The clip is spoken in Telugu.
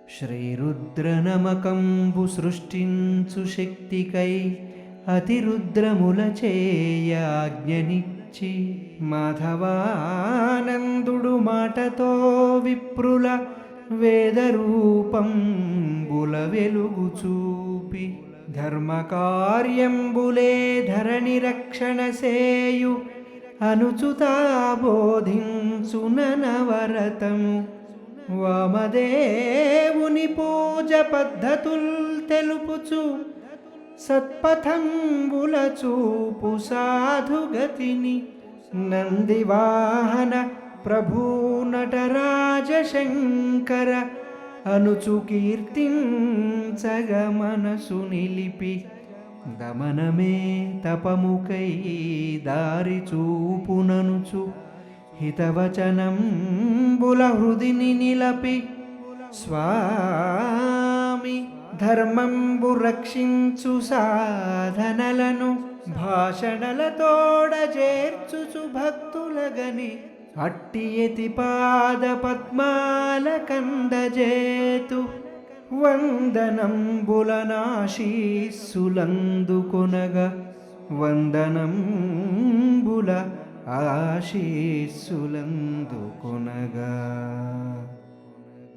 శ్రీరుద్రనమకంబు సృష్టించు శక్తికై అతిరుద్రముల చేయాజ్ఞనిచ్చి మాధవానందుడు మాటతో విప్రుల వేదరూపంబుల వెలుగు చూపి ధర్మకార్యంబులే ధరణి రక్షణ సేయు అనుచుతా బోధించుననవరతము వామదేవుని పూజ పద్ధతుల్ తెలుపుచు సత్పథంబుల చూపు సాధుగతిని నందివాహన ప్రభూ నటరాజ శంకర అనుచు కీర్తించగ మనసు నిలిపి దమనమే తపముకై దారి చూపుననుచు హితవచనంబుల హృదిని నిలపి స్వామి ధర్మంబు రక్షించు సాధనలను భాషణలతోడ చేర్చుచు భక్తులగని అట్టి యతి పాద పద్మాల కందజేతు వందనంబులనాశీస్సులందుకొనగా వందనంబుల ఆశీస్సులందుకొనగా